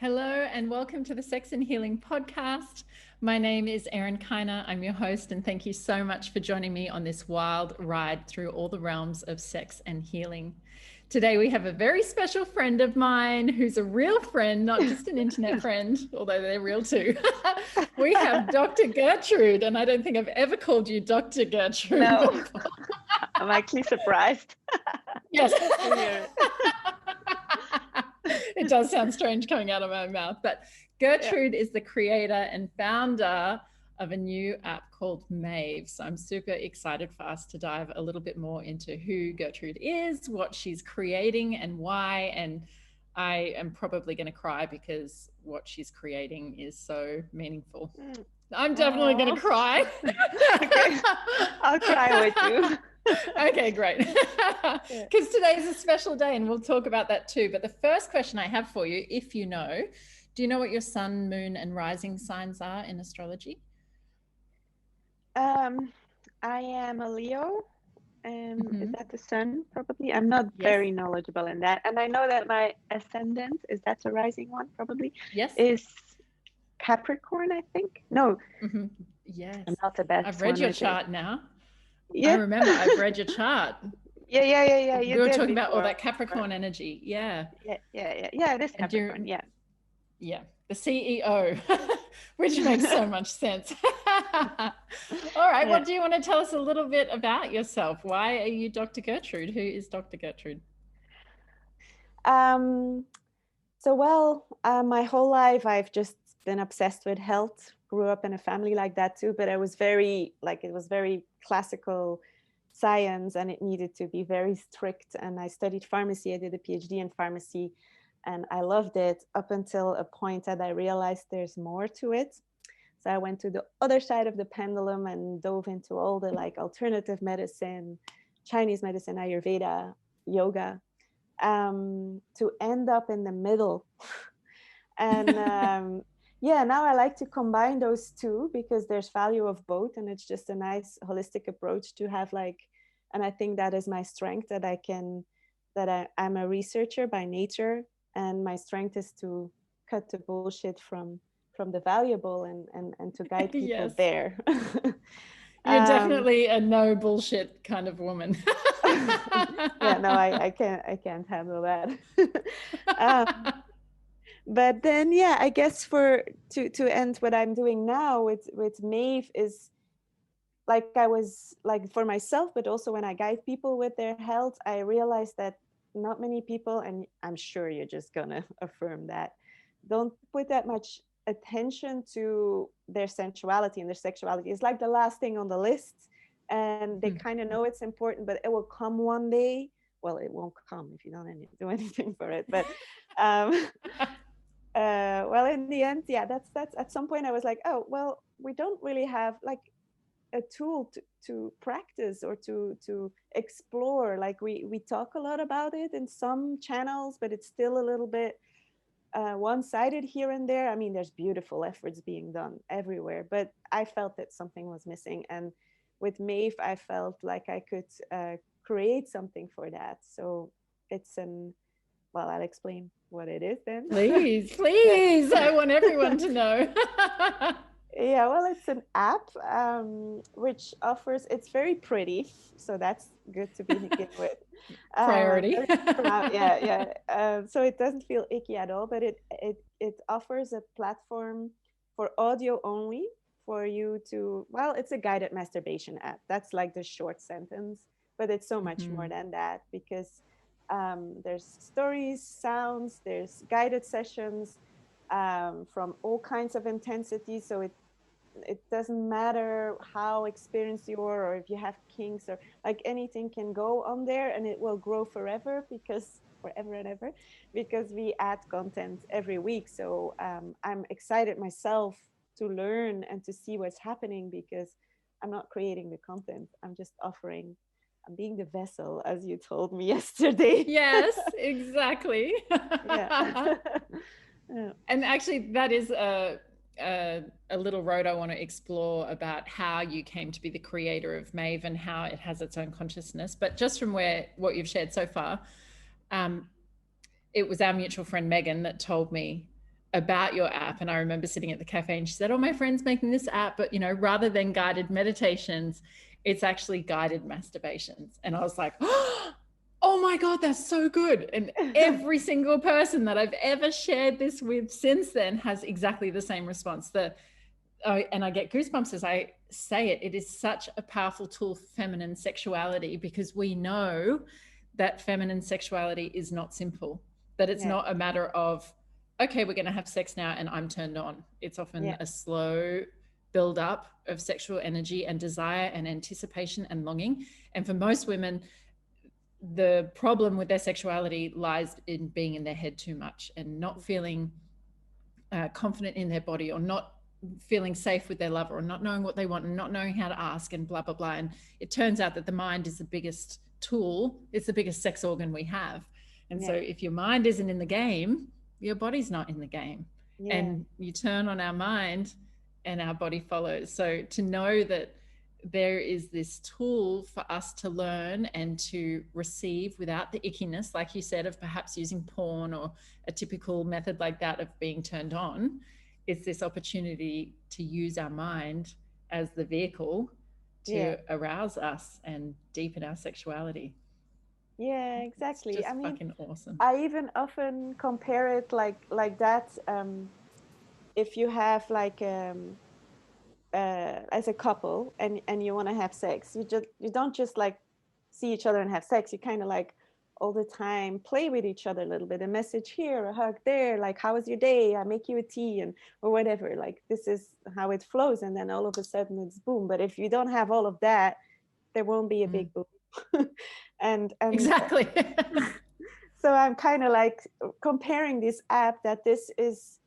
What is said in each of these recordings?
Hello and welcome to the Sex and Healing podcast. My name is Erin Kyna. I'm your host, and thank you so much for joining me on this wild ride through all the realms of sex and healing. Today we have a very special friend of mine who's a real friend, not just an internet friend, although they're real too. We have Dr. Gertrud, and I don't think I've ever called you Dr. Gertrud. No, I'm actually surprised. Yes. It does sound strange coming out of my mouth, but Gertrud is the creator and founder of a new app called Maeve. So I'm super excited for us to dive a little bit more into who Gertrud is, what she's creating and why. And I am probably going to cry because what she's creating is so meaningful. I'm definitely going to cry. Okay. I'll cry with you. Okay, great. Because today is a special day and we'll talk about that too. But the first question I have for you, if you know, do you know what your sun, moon, and rising signs are in astrology? I am a Leo. Is that the sun? Probably. I'm not very knowledgeable in that. And I know that my ascendant, is that the rising one? Probably. Yes. Is Capricorn, I think. No. Yes. I'm not the best. I've read your chart now. Yeah. I remember I've read your chart. Yeah. We were talking about all that Capricorn energy. Yeah. Yeah, it is Capricorn. Yeah. The CEO, which makes so much sense. All right. Well, do you want to tell us a little bit about yourself? Why are you Dr. Gertrud? Who is Dr. Gertrud? My whole life I've just been obsessed with health. Grew up in a family like that too, but it was very classical science and it needed to be very strict. And I studied pharmacy. I did a PhD in pharmacy and I loved it up until a point that I realized there's more to it. So I went to the other side of the pendulum and dove into all the alternative medicine, Chinese medicine, Ayurveda, yoga, to end up in the middle. And now I like to combine those two because there's value of both. And it's just a nice holistic approach to have and I think that is my strength, I'm a researcher by nature. And my strength is to cut the bullshit from the valuable and to guide people there. You're definitely a no bullshit kind of woman. I can't handle that. But then, I guess to end what I'm doing now with Maeve is I was for myself, but also when I guide people with their health, I realized that not many people, and I'm sure you're just gonna affirm that, don't put that much attention to their sensuality and their sexuality. It's like the last thing on the list, and they kind of know it's important, but it will come one day. Well, it won't come if you don't do anything for it, but in the end, that's at some point I was like, oh, well, we don't really have a tool to practice or to explore. We talk a lot about it in some channels, but it's still a little bit one-sided here and there. I mean, there's beautiful efforts being done everywhere, but I felt that something was missing. And with Maeve, I felt like I could create something for that. So it's I'll explain what it is then. Please. I want everyone to know. It's an app which offers, it's very pretty, so that's good to begin with. Priority. So it doesn't feel icky at all, but it offers a platform for audio only for you to, it's a guided masturbation app. That's the short sentence, but it's so much more than that because there's stories, sounds, there's guided sessions from all kinds of intensity. So it doesn't matter how experienced you are or if you have kinks or anything can go on there, and it will grow forever and ever because we add content every week. So I'm excited myself to learn and to see what's happening because I'm not creating the content. I'm just offering. I'm being the vessel, as you told me yesterday. Yes, exactly. And actually, that is a little road I want to explore about how you came to be the creator of Maeve and how it has its own consciousness. But just from what you've shared so far, it was our mutual friend Megan that told me about your app, and I remember sitting at the cafe and she said, oh, my friend's making this app, but you know, rather than guided meditations, it's actually guided masturbations. And I was like, oh my God, that's so good. And every single person that I've ever shared this with since then has exactly the same response. And I get goosebumps as I say it. It is such a powerful tool for feminine sexuality, because we know that feminine sexuality is not simple, that it's not a matter of, okay, we're going to have sex now and I'm turned on. It's often a slow build up of sexual energy and desire and anticipation and longing. And for most women, the problem with their sexuality lies in being in their head too much and not feeling confident in their body, or not feeling safe with their lover, or not knowing what they want and not knowing how to ask, and blah, blah, blah. And it turns out that the mind is the biggest tool. It's the biggest sex organ we have. And so if your mind isn't in the game, your body's not in the game. And you turn on our mind and our body follows. So to know that there is this tool for us to learn and to receive without the ickiness, like you said, of perhaps using porn or a typical method like that of being turned on. It's this opportunity to use our mind as the vehicle to arouse us and deepen our sexuality. Yeah, exactly. It's just I mean, fucking awesome. I even often compare it like that. If you have like as a couple and you want to have sex, you don't just like see each other and have sex. You kind of like all the time play with each other a little bit, a message here, a hug there, like how was your day, I make you a tea, and or whatever, like this is how it flows. And then all of a sudden it's boom. But if you don't have all of that, there won't be a big boom. and exactly. So I'm kind of like comparing this app, that this is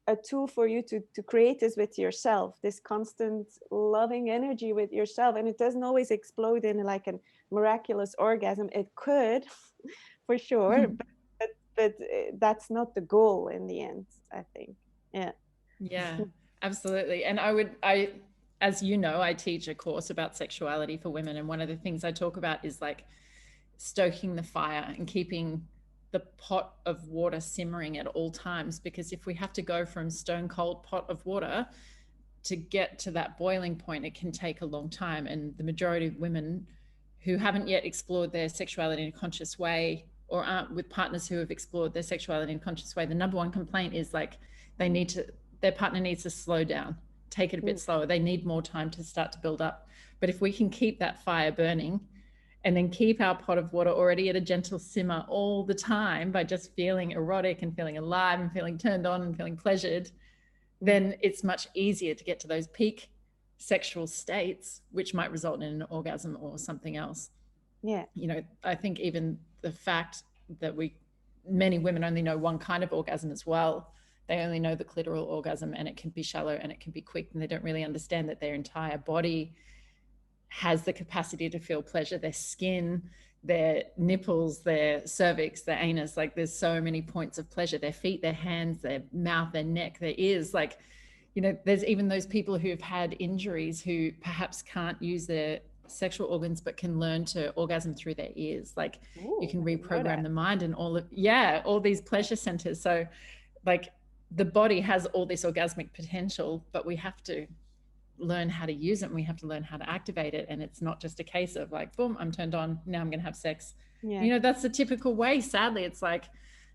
a tool for you to create this with yourself, this constant loving energy with yourself. And it doesn't always explode in like a miraculous orgasm. It could for sure, but that's not the goal in the end, I think. Yeah, absolutely. And as you know, I teach a course about sexuality for women, and one of the things I talk about is like stoking the fire and keeping the pot of water simmering at all times, because if we have to go from stone cold pot of water to get to that boiling point, it can take a long time. And the majority of women who haven't yet explored their sexuality in a conscious way, or aren't with partners who have explored their sexuality in a conscious way, the number one complaint is like their partner needs to slow down, take it a bit slower. They need more time to start to build up. But if we can keep that fire burning and then keep our pot of water already at a gentle simmer all the time by just feeling erotic and feeling alive and feeling turned on and feeling pleasured, then it's much easier to get to those peak sexual states, which might result in an orgasm or something else. Yeah. You know, I think even the fact that many women only know one kind of orgasm as well. They only know the clitoral orgasm, and it can be shallow and it can be quick, and they don't really understand that their entire body has the capacity to feel pleasure. Their skin, their nipples, their cervix, their anus, like there's so many points of pleasure. Their feet, their hands, their mouth, their neck, their ears. Like, you know, there's even those people who've had injuries who perhaps can't use their sexual organs but can learn to orgasm through their ears. Like, you can reprogram the mind and all these pleasure centers. So like the body has all this orgasmic potential, but we have to learn how to use it, and we have to learn how to activate it. And it's not just a case of like, boom, I'm turned on, now I'm gonna have sex. You know, that's the typical way. Sadly, it's like,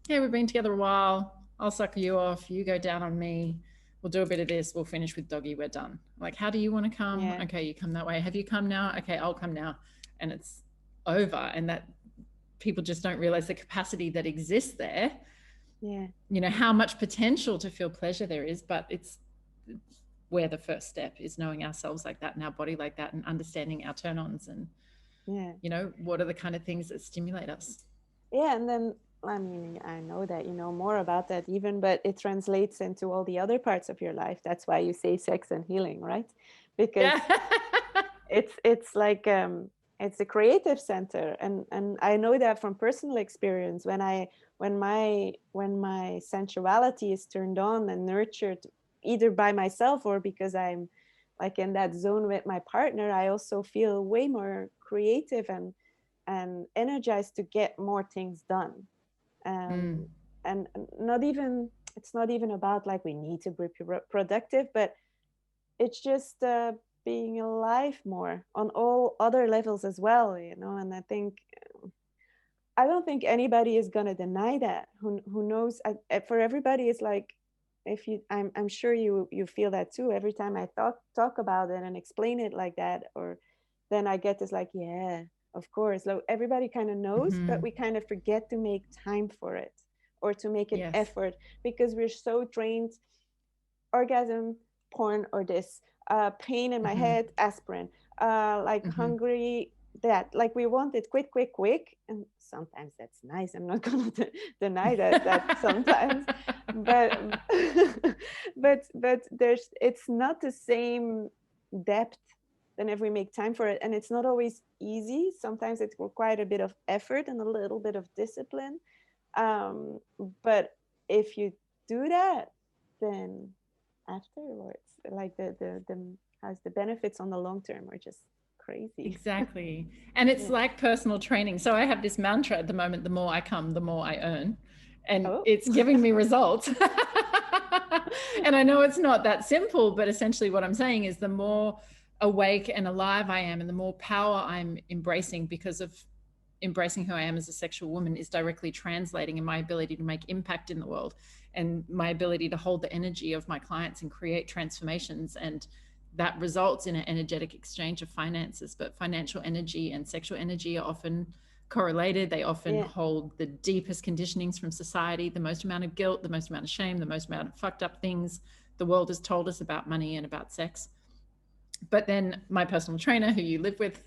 yeah, we've been together a while, I'll suck you off, you go down on me, we'll do a bit of this, we'll finish with doggy, we're done. Like, how do you want to come? Okay, you come that way. Have you come now? Okay, I'll come now. And it's over. And that people just don't realize the capacity that exists there. You know, how much potential to feel pleasure there is, but it's where the first step is knowing ourselves like that and our body like that, and understanding our turn-ons, and you know, what are the kind of things that stimulate us. And then, I mean, I know that you know more about that even, but it translates into all the other parts of your life. That's why you say sex and healing, right? Because it's like it's a creative center, and I know that from personal experience. When my sensuality is turned on and nurtured, either by myself or because I'm like in that zone with my partner, I also feel way more creative and energized to get more things done. And not even, it's not even about like we need to be productive, but it's just being alive more on all other levels as well, you know. And I don't think anybody is going to deny that. Who knows? For everybody, it's like, if you, I'm sure you feel that too. Every time I talk about it and explain it like that, or then I get this like, yeah, of course. So everybody kind of knows, but we kind of forget to make time for it, or to make an effort, because we're so trained. Orgasm, porn, or this, pain in my head, aspirin, like hungry, that, like we want it quick, and sometimes that's nice. I'm not gonna deny that sometimes, but but there's, it's not the same depth than if we make time for it, and it's not always easy. Sometimes it requires a bit of effort and a little bit of discipline, but if you do that, then afterwards, like the has the benefits on the long term are just crazy. Exactly. And it's like personal training. So I have this mantra at the moment: the more I come, the more I earn. And it's giving me results. And I know it's not that simple, but essentially what I'm saying is the more awake and alive I am, and the more power I'm embracing because of embracing who I am as a sexual woman, is directly translating in my ability to make impact in the world, and my ability to hold the energy of my clients and create transformations. And that results in an energetic exchange of finances. But financial energy and sexual energy are often correlated. They often hold the deepest conditionings from society, the most amount of guilt, the most amount of shame, the most amount of fucked up things the world has told us about money and about sex. But then my personal trainer, who you live with,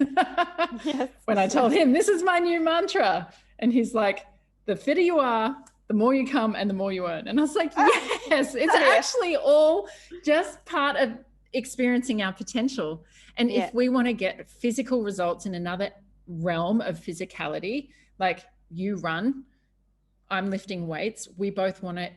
when I told him, this is my new mantra, and he's like, the fitter you are, the more you come and the more you earn. And I was like, yes, it's actually all just part of experiencing our potential. And if we want to get physical results in another realm of physicality, like you run, I'm lifting weights, we both want to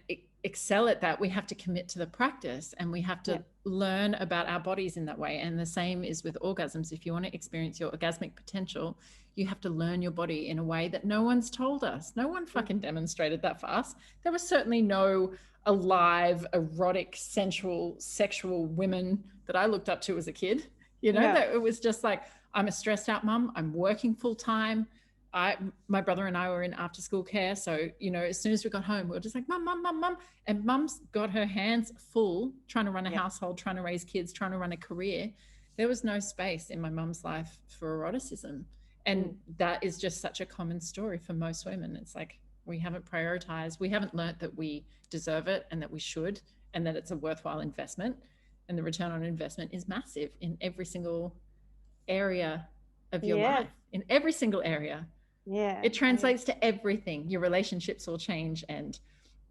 excel at that. We have to commit to the practice, and we have to learn about our bodies in that way. And the same is with orgasms. If you want to experience your orgasmic potential, you have to learn your body in a way that no one's told us. No one fucking demonstrated that for us. There was certainly no alive, erotic, sensual, sexual women that I looked up to as a kid. You know, that it was just like, I'm a stressed out mum, I'm working full time. My brother and I were in after school care. So, you know, as soon as we got home, we were just like, mum. And mum's got her hands full trying to run a household, trying to raise kids, trying to run a career. There was no space in my mum's life for eroticism. And that is just such a common story for most women. It's like, we haven't prioritized, we haven't learned that we deserve it, and that we should, and that it's a worthwhile investment. And the return on investment is massive in every single area of your life, in every single area. It translates to everything. Your relationships will change, and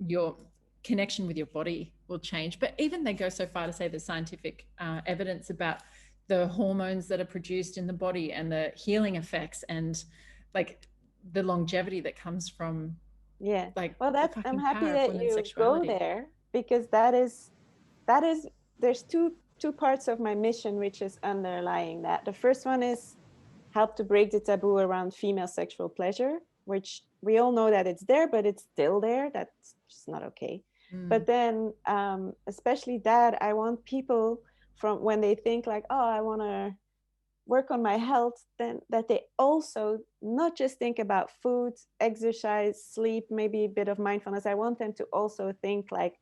your connection with your body will change. But even they go so far to say the scientific evidence about the hormones that are produced in the body and the healing effects, and like the longevity that comes from like, well, that's, I'm happy that you go there, because that is there's two parts of my mission which is underlying that. The first one is help to break the taboo around female sexual pleasure, which we all know that it's there, but it's still there. That's just not okay. But then especially that, I want people, from when they think like, oh, I want to work on my health, then that they also not just think about food, exercise, sleep, maybe a bit of mindfulness. I want them to also think like,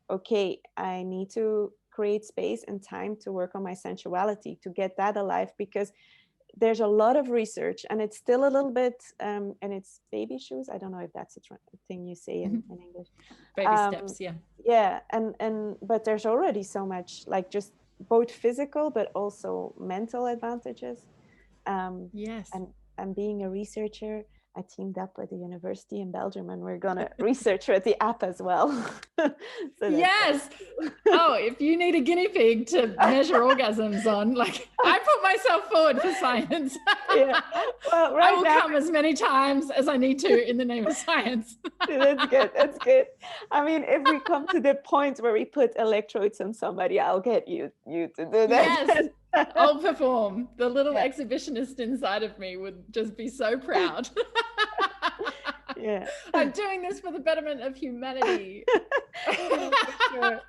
okay, I need to create space and time to work on my sensuality, to get that alive, because there's a lot of research, and it's still a little bit, and it's baby shoes. I don't know if that's a thing you say in English. Baby steps, but there's already so much, like just both physical but also mental advantages. And being a researcher, I teamed up with a university in Belgium, and we're gonna research with the app as well. Oh, if you need a guinea pig to measure orgasms on, like, I put myself forward for science. Well, I will come as many times as I need to in the name of science. That's good. I mean, if we come to the point where we put electrodes on somebody, I'll get you to do that. Yes, I'll perform. The little exhibitionist inside of me would just be so proud. Yeah, I'm doing this for the betterment of humanity. Yeah, for sure.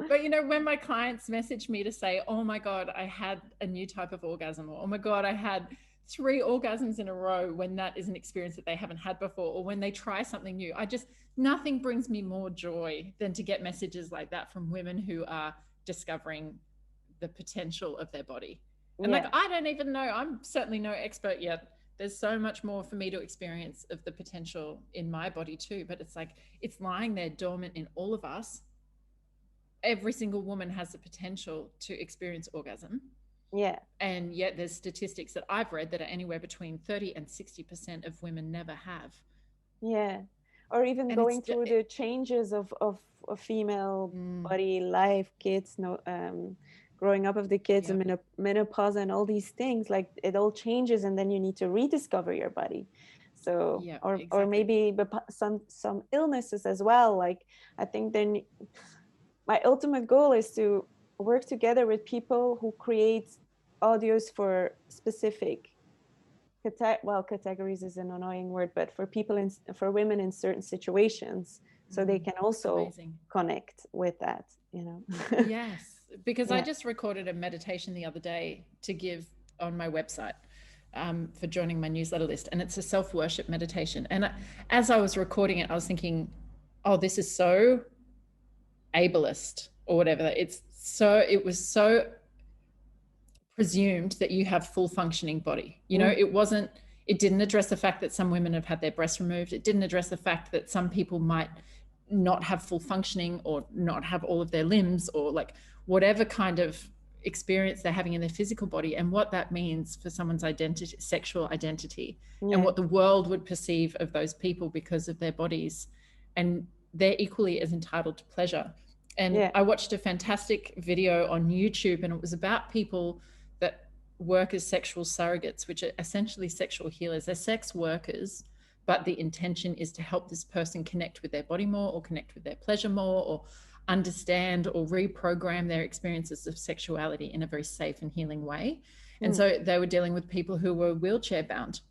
But you know, when my clients message me to say, oh my God, I had a new type of orgasm, or oh my God, I had 3 orgasms in a row, when that is an experience that they haven't had before, or when they try something new, nothing brings me more joy than to get messages like that from women who are discovering the potential of their body. And like, Yeah. I don't even know, I'm certainly no expert yet. There's so much more for me to experience of the potential in my body too. But it's like, it's lying there dormant in all of us. Every single woman has the potential to experience orgasm. Yeah. And yet there's statistics that I've read that are anywhere between 30 and 60% of women never have. Yeah. Or even And it's going through the changes of a female body, life, kids, no, growing up of the kids, yep. and menopause and all these things, like it all changes, and then you need to rediscover your body. So, Yep, or exactly. maybe some illnesses as well. Like, I think then my ultimate goal is to work together with people who create audios for specific categories is an annoying word, but for people for women in certain situations, so they can also amazing. connect with that, you know. Yes, because Yeah. I just recorded a meditation the other day to give on my website, for joining my newsletter list, and it's a self-worship meditation. And as I was recording it, I was thinking, oh, this is so ableist, or whatever. It was so presumed that you have full functioning body. You know, it didn't address the fact that some women have had their breasts removed. It didn't address the fact that some people might not have full functioning, or not have all of their limbs, or like whatever kind of experience they're having in their physical body, and what that means for someone's identity, sexual identity, and what the world would perceive of those people because of their bodies. And they're equally as entitled to pleasure. And I watched a fantastic video on YouTube, and it was about people that work as sexual surrogates, which are essentially sexual healers. They're sex workers, but the intention is to help this person connect with their body more, or connect with their pleasure more, or understand or reprogram their experiences of sexuality in a very safe and healing way. And so they were dealing with people who were wheelchair bound,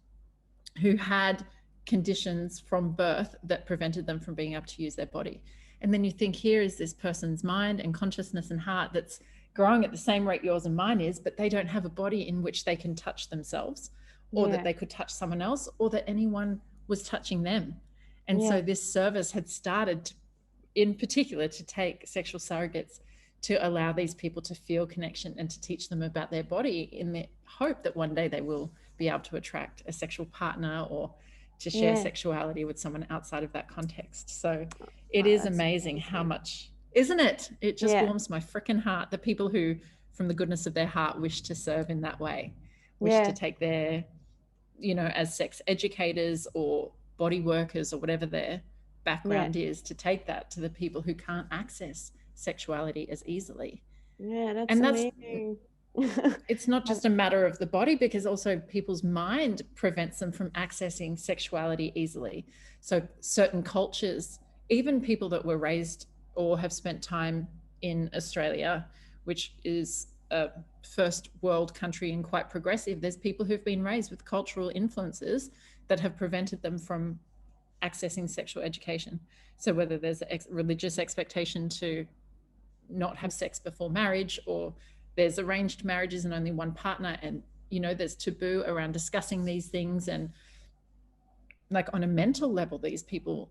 who had conditions from birth that prevented them from being able to use their body. And then you think, here is this person's mind and consciousness and heart that's growing at the same rate yours and mine is, but they don't have a body in which they can touch themselves, or that they could touch someone else, or that anyone was touching them. And so this service had started in particular to take sexual surrogates to allow these people to feel connection, and to teach them about their body, in the hope that one day they will be able to attract a sexual partner, or to share sexuality with someone outside of that context. So it is amazing how much, isn't it? It just warms my freaking heart. The people who, from the goodness of their heart, wish to serve in that way, wish to take their, you know, as sex educators or body workers, or whatever their background is, to take that to the people who can't access sexuality as easily. That's and amazing. It's not just a matter of the body, because also people's mind prevents them from accessing sexuality easily. So certain cultures, even people that were raised or have spent time in Australia, which is a first world country and quite progressive, there's people who've been raised with cultural influences that have prevented them from accessing sexual education. So whether there's a religious expectation to not have sex before marriage, or there's arranged marriages and only one partner, and you know, there's taboo around discussing these things. And like, on a mental level, these people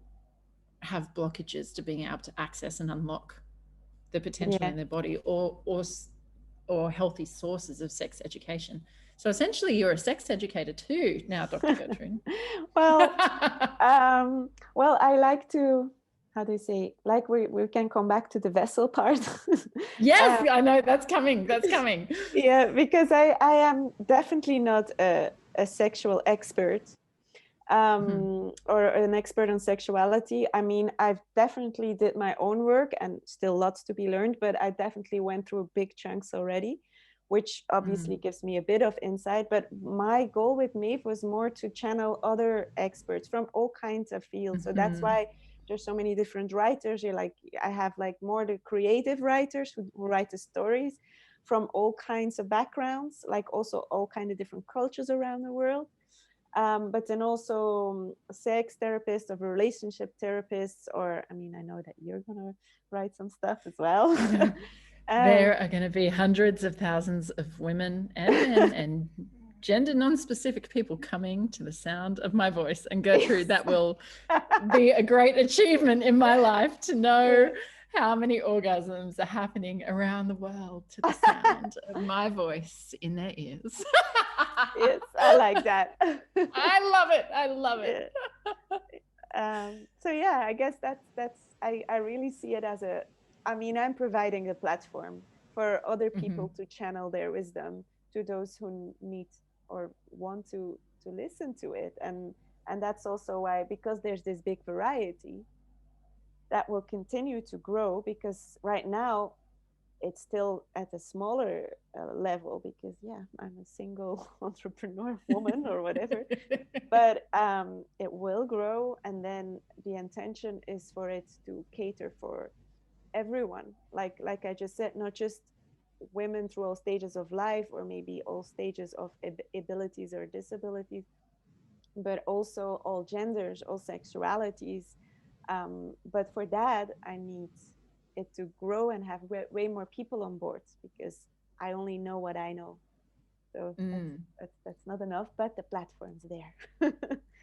have blockages to being able to access and unlock the potential in their body, or healthy sources of sex education. So essentially, you're a sex educator too now, Dr. Gertrud. Well, I like to, how do you say, like we can come back to the vessel part. Yes, I know, that's coming. Yeah, because I am definitely not a sexual expert, or an expert on sexuality. I mean, I've definitely did my own work, and still lots to be learned, but I definitely went through big chunks already, which obviously gives me a bit of insight. But my goal with Maeve was more to channel other experts from all kinds of fields. So that's why there's so many different writers. I have like more the creative writers who write the stories from all kinds of backgrounds, like also all kinds of different cultures around the world. But then also sex therapists or relationship therapists, or I mean, I know that you're gonna write some stuff as well. There are going to be hundreds of thousands of women and men and gender non-specific people coming to the sound of my voice. And Gertrude, that will be a great achievement in my life, to know how many orgasms are happening around the world to the sound of my voice in their ears. Yes, I like that. I love it. I love it. So yeah, I guess I really see it as I mean, I'm providing a platform for other people to channel their wisdom to those who need or want to listen to it. And that's also why, because there's this big variety, that will continue to grow, because right now it's still at a smaller level, because I'm a single entrepreneur woman or whatever. But it will grow, and then the intention is for it to cater for everyone, like I just said, not just women through all stages of life, or maybe all stages of abilities or disabilities, but also all genders, all sexualities. But for that, I need it to grow and have way more people on board, because I only know what I know. So that's not enough, but the platform's there.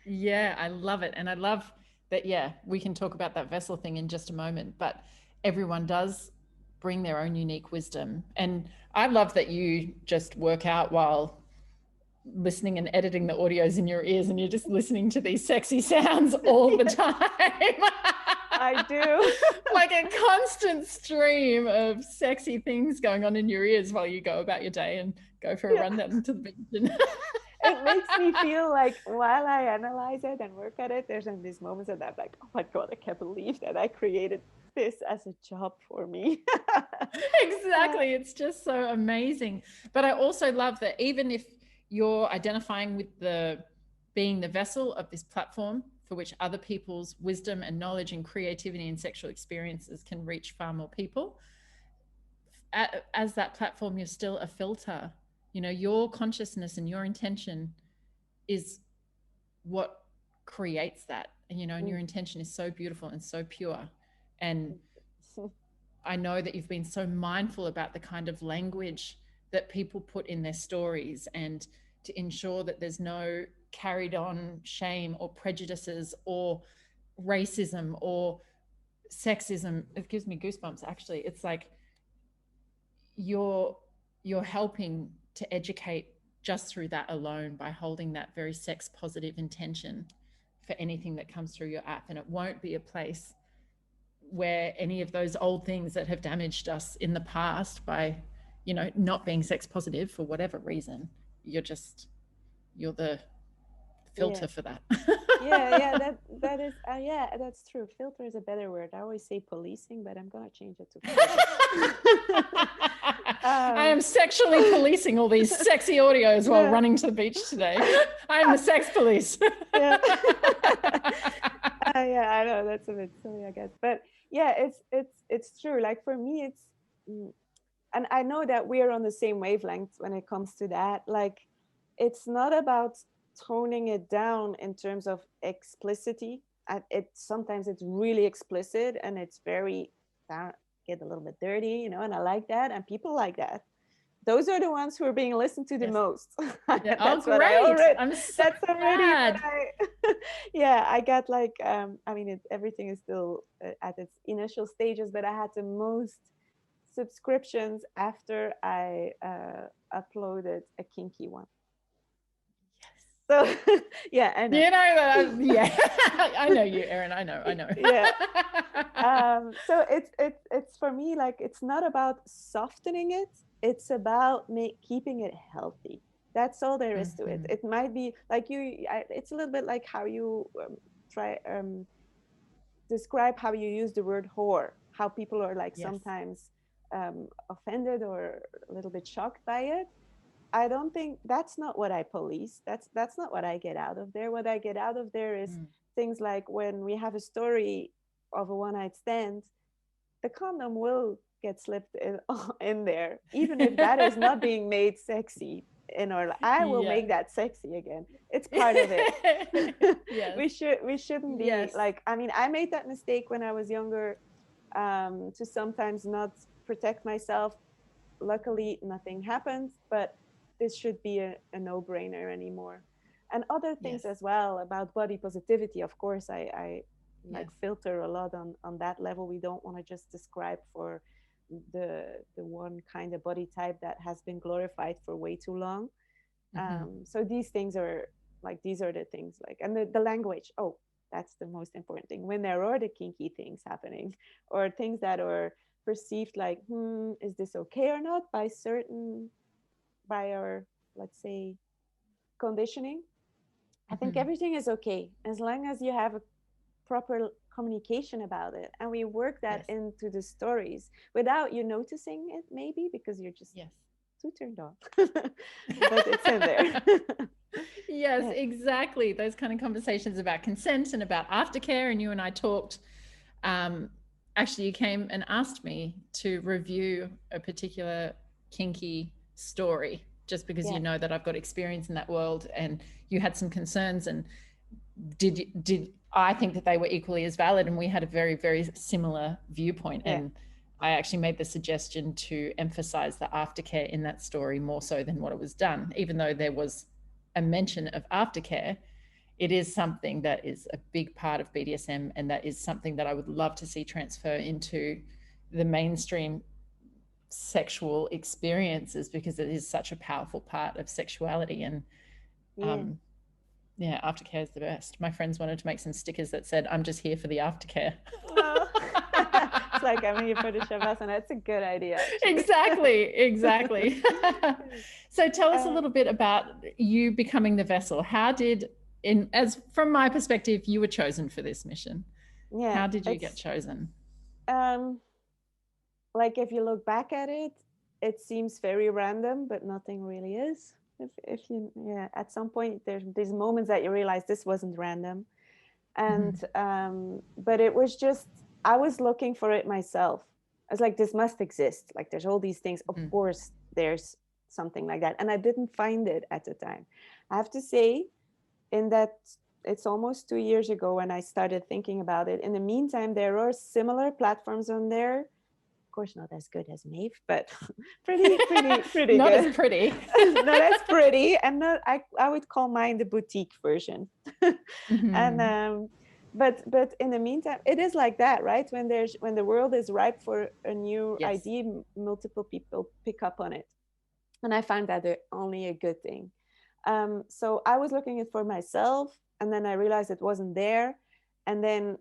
Yeah, I love it. And I love that, we can talk about that vessel thing in just a moment, but everyone does bring their own unique wisdom. And I love that you just work out while listening and editing the audios in your ears, and you're just listening to these sexy sounds all the time. I do. Like a constant stream of sexy things going on in your ears while you go about your day and go for a run down to the beach. It makes me feel like, while I analyze it and work at it, there's these moments that I'm like, oh my God, I can't believe that I created this as a job for me. Exactly. It's just so amazing. But I also love that even if you're identifying with being the vessel of this platform for which other people's wisdom and knowledge and creativity and sexual experiences can reach far more people, as that platform, you're still a filter. Your consciousness and your intention is what creates that. And your intention is so beautiful and so pure. And I know that you've been so mindful about the kind of language that people put in their stories, and to ensure that there's no carried on shame or prejudices or racism or sexism. It gives me goosebumps, actually. It's like you're helping to educate just through that alone, by holding that very sex positive intention for anything that comes through your app. And it won't be a place where any of those old things that have damaged us in the past by, not being sex positive for whatever reason, you're the filter for that. that is that's true. Filter is a better word. I always say policing, but I'm gonna change it to filter. I am sexually policing all these sexy audios while running to the beach today. I am the sex police. I know that's a bit silly, I guess, but it's true. Like for me, it's and I know that we're on the same wavelength when it comes to that. Like, it's not about toning it down in terms of explicitity. Sometimes it's really explicit, and it's very get a little bit dirty, and I like that, and people like that. Those are the ones who are being listened to the most. Yeah. That's great. I'm so that's already glad. I got like I mean, everything is still at its initial stages, but I had the most subscriptions after I uploaded a kinky one. So I know. I know you, Erin. I know. So it's for me, like, it's not about softening it. It's about keeping it healthy. That's all there is to it. It might be like it's a little bit like how you describe how you use the word whore. How people are like sometimes offended or a little bit shocked by it. I don't think that's not what I police. That's not what I get out of there. What I get out of there is things like, when we have a story of a one-night stand, the condom will get slipped in there, even if that is not being made sexy. in our I will Yeah. make that sexy again. It's part of it. Yes. We shouldn't be Yes. like, I mean, I made that mistake when I was younger, to sometimes not protect myself. Luckily nothing happened, but this should be a no-brainer anymore. And other things Yes. as well about body positivity, of course, I like Yes. filter a lot on that level. We don't want to just describe for the one kind of body type that has been glorified for way too long. So these things are like, these are the things like, and the language, oh, that's the most important thing. When there are the kinky things happening, or things that are perceived like, is this okay or not, by our, let's say, conditioning, I think everything is okay as long as you have a proper communication about it, and we work that Yes. into the stories without you noticing it, maybe because you're just Yes. too turned on. But it's in there. Yes, Yeah. exactly. Those kind of conversations about consent and about aftercare. And you and I talked. Actually, you came and asked me to review a particular kinky story just because Yeah. you know that I've got experience in that world, and you had some concerns. And did I think that they were equally as valid? And we had a very, very similar viewpoint. Yeah. And I actually made the suggestion to emphasize the aftercare in that story more so than what it was done, even though there was a mention of aftercare. It is something that is a big part of BDSM, and that is something that I would love to see transfer into the mainstream sexual experiences, because it is such a powerful part of sexuality. And Yeah. yeah, aftercare is the best. My friends wanted to make some stickers that said, "I'm just here for the aftercare." Oh. It's like, I'm here for the shavasana. That's a good idea, actually. Exactly. So tell us a little bit about you becoming the vessel. How did, as from my perspective, you were chosen for this mission? Yeah, How did you get it's chosen? like, if you look back at it, it seems very random, but nothing really is. If you, yeah, at some point there's these moments that you realize this wasn't random. And but it was just, I was looking for it myself. I was like, this must exist, like there's all these things, of course there's something like that, and I didn't find it at the time. I have to say, in that, it's almost 2 years ago when I started thinking about it. In the meantime, there are similar platforms on there, of course not as good as Maeve, but pretty Not good. as pretty. Not as pretty, and not, I would call mine the boutique version. And but in the meantime, it is like that, right? When the world is ripe for a new Yes. idea, multiple people pick up on it, and I find that only a good thing. So I was looking it for myself, and then I realized it wasn't there, and then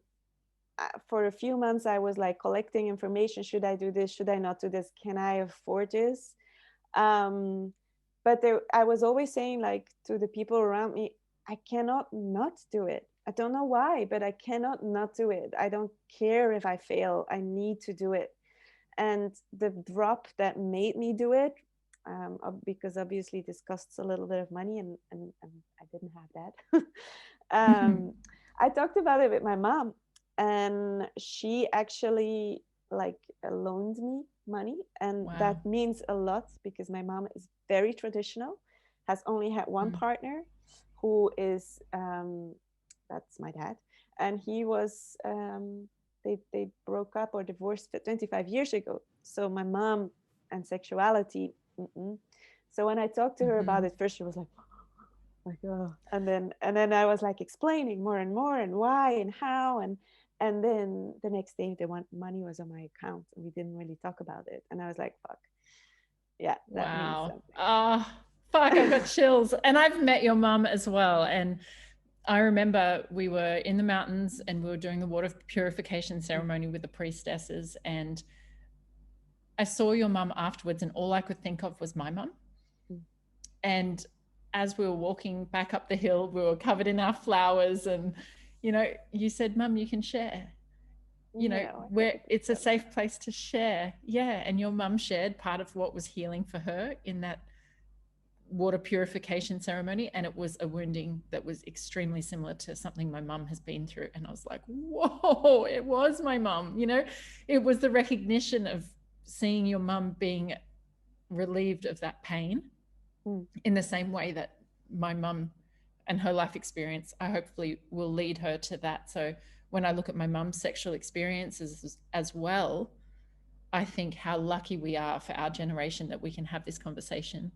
for a few months I was like collecting information. Should I do this? Should I not do this? Can I afford this? But I was always saying, like, to the people around me, I cannot not do it. I don't know why, but I cannot not do it. I don't care if I fail. I need to do it. And the drop that made me do it, because obviously this costs a little bit of money, and I didn't have that. I talked about it with my mom, and she actually like loaned me money, and that means a lot because my mom is very traditional, has only had one partner, who is that's my dad, and he was they broke up or divorced 25 years ago. So my mom and sexuality, so when I talked to her about it, first she was like oh, and then I was like explaining more and more, and why and how, and then the next day the money was on my account, and we didn't really talk about it, and I was like, fuck, yeah, that means something. Fuck, I've got chills. And I've met your mum as well, and I remember we were in the mountains and we were doing the water purification ceremony with the priestesses, and I saw your mum afterwards, and all I could think of was my mum. And as we were walking back up the hill, we were covered in our flowers, and you said, "Mum, you can share, where it's a safe place to share." Yeah. And your mum shared part of what was healing for her in that water purification ceremony, and it was a wounding that was extremely similar to something my mum has been through. And I was like, whoa, it was my mum. It was the recognition of seeing your mum being relieved of that pain in the same way that my mum and her life experience, I hopefully will lead her to that. So when I look at my mum's sexual experiences as well, I think how lucky we are for our generation that we can have this conversation,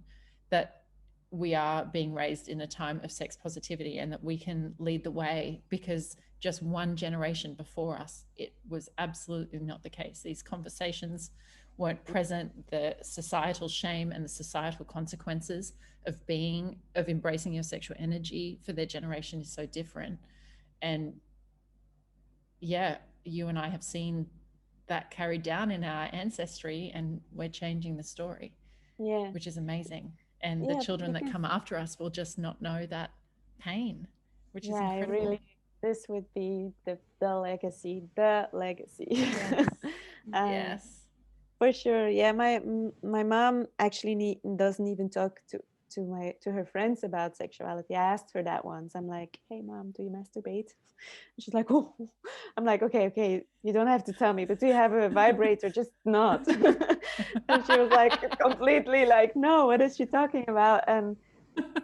that we are being raised in a time of sex positivity and that we can lead the way, because just one generation before us, it was absolutely not the case. These conversations weren't present. The societal shame and the societal consequences of embracing your sexual energy for their generation is so different. And yeah, you and I have seen that carried down in our ancestry, and we're changing the story, which is amazing. And the children that come after us will just not know that pain, which is incredible. This would be the legacy. Yes. Yes. For sure. Yeah, my mom actually doesn't even talk to her friends about sexuality. I asked her that once. I'm like, hey mom, do you masturbate? And she's like, oh. I'm like, okay, you don't have to tell me, but do you have a vibrator? Just not. And she was like completely like, no, what is she talking about? And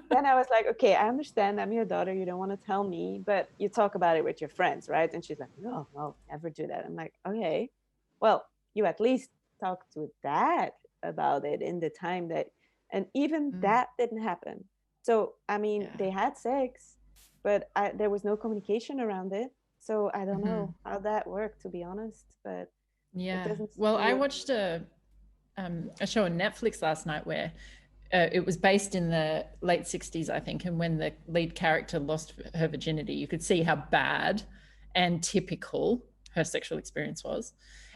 then I was like, okay, I understand, I'm your daughter, you don't want to tell me, but you talk about it with your friends, right? And she's like, no, never do that. I'm like, okay, well, you at least talk to dad about it in the time that, and even that didn't happen. So I mean, they had sex, but there was no communication around it. So I don't know how that worked, to be honest. But yeah, well, I watched a show on Netflix last night where it was based in the late 60s, I think. And when the lead character lost her virginity, you could see how bad and typical her sexual experience was.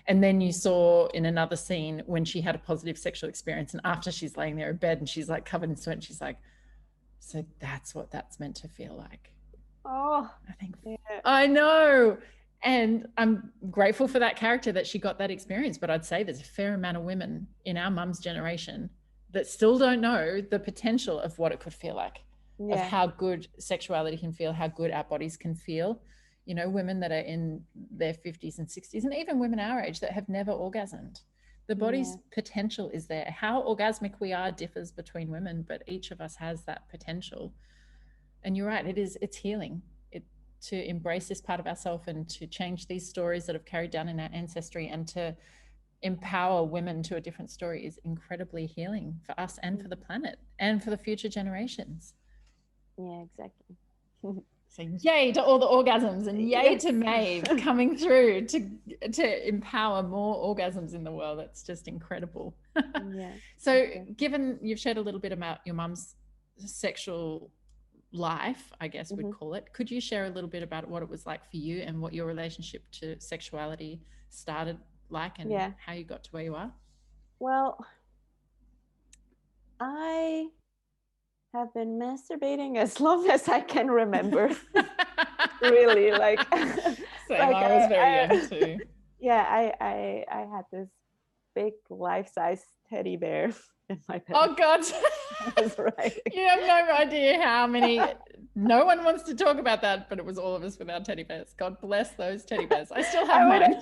And then you saw in another scene when she had a positive sexual experience, and after she's laying there in bed and she's like covered in sweat, and she's like, so that's what that's meant to feel like. Oh, I think, I know. And I'm grateful for that character that she got that experience. But I'd say there's a fair amount of women in our mum's generation that still don't know the potential of what it could feel like, of how good sexuality can feel, how good our bodies can feel. You know, women that are in their 50s and 60s, and even women our age that have never orgasmed. The body's potential is there. How orgasmic we are differs between women, but each of us has that potential. And you're right, it's healing. To embrace this part of ourselves and to change these stories that have carried down in our ancestry and to empower women to a different story is incredibly healing for us and for the planet and for the future generations. Yeah, exactly. So yay to all the orgasms, and yay to Maeve coming through to empower more orgasms in the world. That's just incredible. So given you've shared a little bit about your mum's sexual life, I guess we'd call it, could you share a little bit about what it was like for you and what your relationship to sexuality started like, and how you got to where you are? Well, I have been masturbating as long as I can remember. Really, like, same. Like I was very young too. Yeah, I had this big life-size teddy bear in my bed. Oh God. That's right. You have no idea how many. No one wants to talk about that, but it was all of us with our teddy bears. God bless those teddy bears. I still have mine.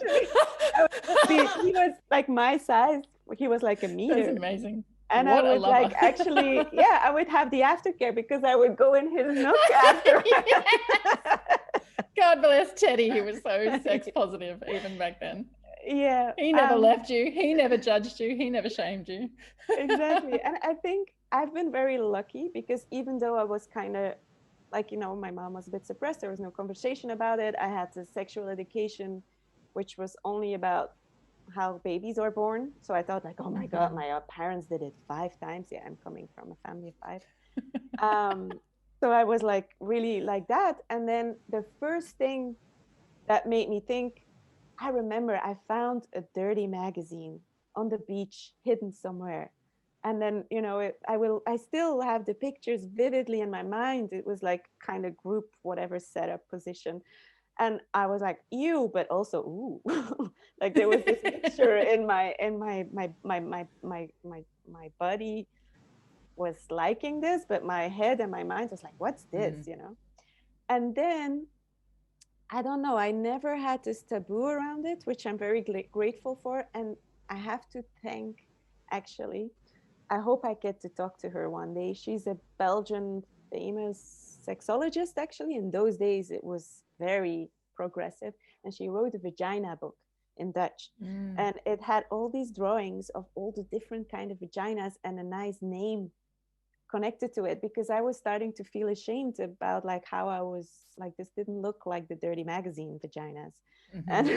He was like my size. He was like a meter. That's amazing. And what I would like actually, I would have the aftercare because I would go in his nook after. God bless Teddy. He was so sex positive even back then. Yeah. He never left you. He never judged you. He never shamed you. Exactly. And I think I've been very lucky because even though I was kind of like, you know, my mom was a bit suppressed, there was no conversation about it. I had the sexual education, which was only about how babies are born. So I thought like, oh my God, my parents did it 5 times. Yeah, I'm coming from a family of 5. So I was like really like that. And then the first thing that made me think, I remember I found a dirty magazine on the beach hidden somewhere. And then, you know, I still have the pictures vividly in my mind. It was like kind of group, whatever setup position. And I was like, ew, but also, ooh, like there was this mixture in my body was liking this, but my head and my mind was like, what's this, you know? And then, I don't know, I never had this taboo around it, which I'm very grateful for. And I have to thank, actually, I hope I get to talk to her one day. She's a Belgian famous sexologist, actually. In those days, it was very progressive. And she wrote a vagina book in Dutch. And it had all these drawings of all the different kind of vaginas and a nice name connected to it, because I was starting to feel ashamed about like how I was like, this didn't look like the dirty magazine vaginas. And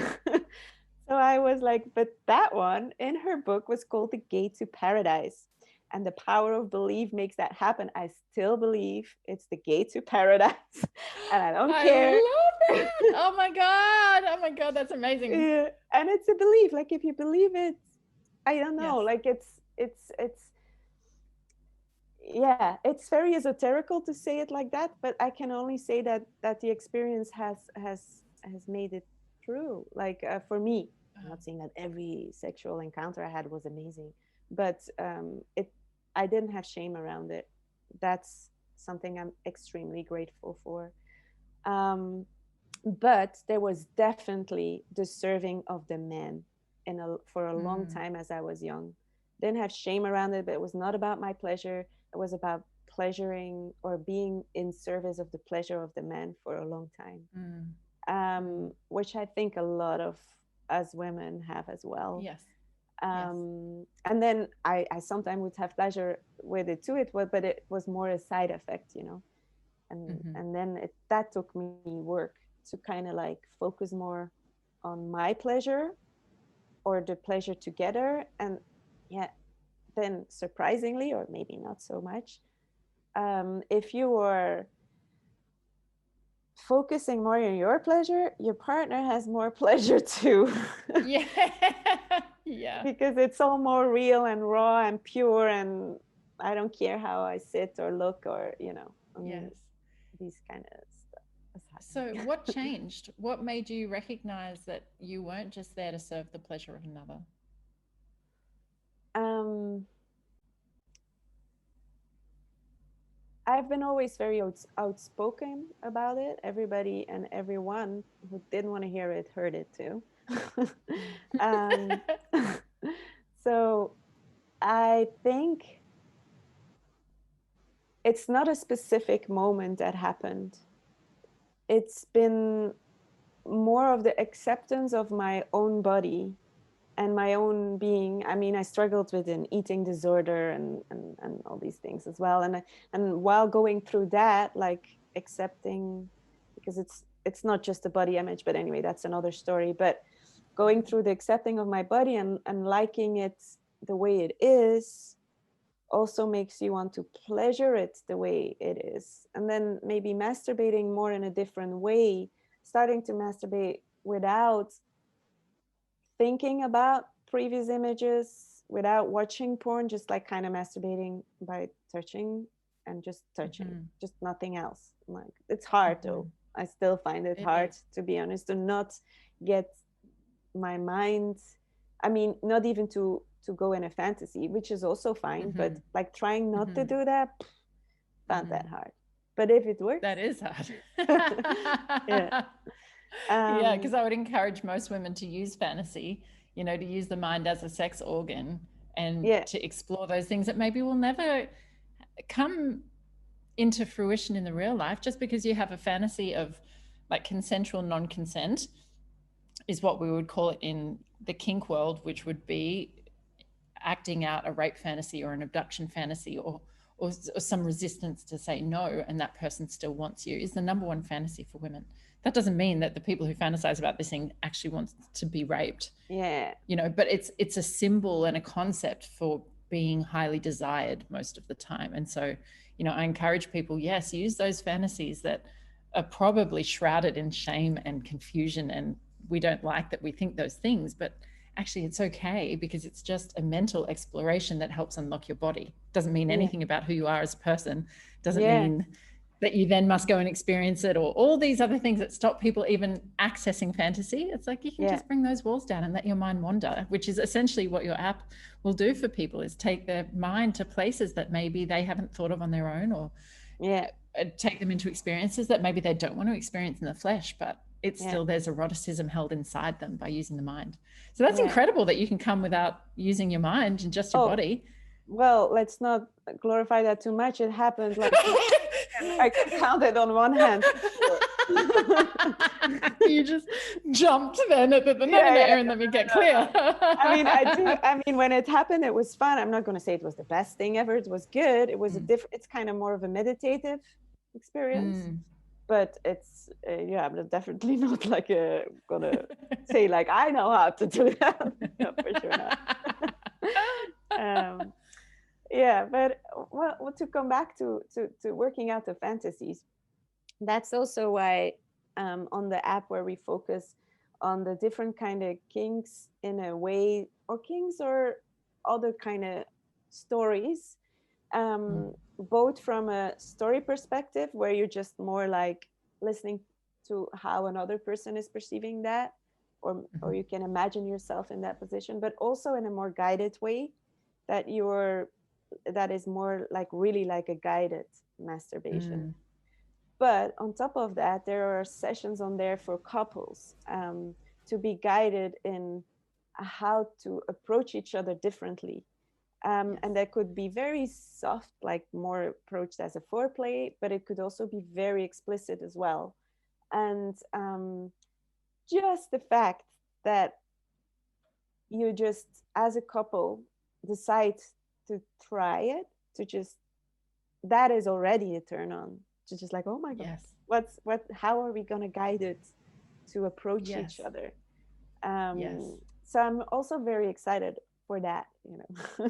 so I was like, but that one in her book was called The Gate to Paradise. And the power of belief makes that happen. I still believe it's the gate to paradise. And I don't care. I love it. Oh my God. Oh my God. That's amazing. Yeah. And it's a belief. Like if you believe it, I don't know, Yes. like it's yeah, it's very esoterical to say it like that, but I can only say that the experience has made it true. Like for me, I'm not saying that every sexual encounter I had was amazing, but I didn't have shame around it. That's something I'm extremely grateful for. But there was definitely the serving of the men for a long time as I was young. Didn't have shame around it, but it was not about my pleasure. It was about pleasuring or being in service of the pleasure of the men for a long time, which I think a lot of us women have as well. Yes. And then I sometimes would have pleasure with it too. But it was more a side effect, you know. And then that took me work to kind of like focus more on my pleasure or the pleasure together. And yeah, then surprisingly, or maybe not so much, if you are focusing more on your pleasure, your partner has more pleasure too. Yeah. Yeah. Because it's all more real and raw and pure, and I don't care how I sit or look or, you know, Yes. these kind of stuff. So what changed? What made you recognize that you weren't just there to serve the pleasure of another? I've been always very outspoken about it. Everybody and everyone who didn't want to hear it heard it too. So I think it's not a specific moment that happened. It's been more of the acceptance of my own body and my own being. I mean, I struggled with an eating disorder and all these things as well. And while going through that, like accepting, because it's not just a body image, but anyway, that's another story. But going through the accepting of my body and liking it the way it is also makes you want to pleasure it the way it is. And then maybe masturbating more in a different way, starting to masturbate without thinking about previous images, without watching porn, just like kind of masturbating by touching and just touching, just nothing else. Like it's hard though. I still find it hard, to be honest, to not get my mind, I mean, not even to go in a fantasy, which is also fine, but like trying not to do that, found that hard. But if it works, that is hard. Yeah. Yeah, because I would encourage most women to use fantasy, you know, to use the mind as a sex organ and to explore those things that maybe will never come into fruition in the real life. Just because you have a fantasy of like consensual non-consent is what we would call it in the kink world, which would be acting out a rape fantasy or an abduction fantasy or some resistance to say no, and that person still wants you, is the number one fantasy for women. That doesn't mean that the people who fantasize about this thing actually want to be raped. Yeah. You know, but it's a symbol and a concept for being highly desired most of the time. And so, you know, I encourage people, yes, use those fantasies that are probably shrouded in shame and confusion, and we don't like that we think those things, but actually it's okay, because it's just a mental exploration that helps unlock your body. Doesn't mean anything about who you are as a person. Doesn't mean that you then must go and experience it, or all these other things that stop people even accessing fantasy. It's like you can just bring those walls down and let your mind wander, which is essentially what your app will do for people, is take their mind to places that maybe they haven't thought of on their own, or take them into experiences that maybe they don't want to experience in the flesh, but it's still, there's eroticism held inside them by using the mind. So that's incredible that you can come without using your mind and just your body. well, let's not glorify that too much. It happened like I can count it on one hand. You just jumped then at no, Erin, let me get clear. I mean, when it happened, it was fun. I'm not going to say it was the best thing ever. It was good. It was it's kind of more of a meditative experience, but it's I'm definitely not like gonna say like I know how to do that. No, for sure not. Yeah, but well, to come back to working out the fantasies, that's also why on the app where we focus on the different kind of kinks in a way, or kinks or other kind of stories, both from a story perspective where you're just more like listening to how another person is perceiving that, or you can imagine yourself in that position, but also in a more guided way that is more like really like a guided masturbation. But on top of that, there are sessions on there for couples to be guided in how to approach each other differently. And that could be very soft, like more approached as a foreplay, but it could also be very explicit as well. And just the fact that you just, as a couple, decide to try it, to just, that is already a turn on. To just like, oh my God, how are we going to guide it to approach each other? So I'm also very excited for that, you know.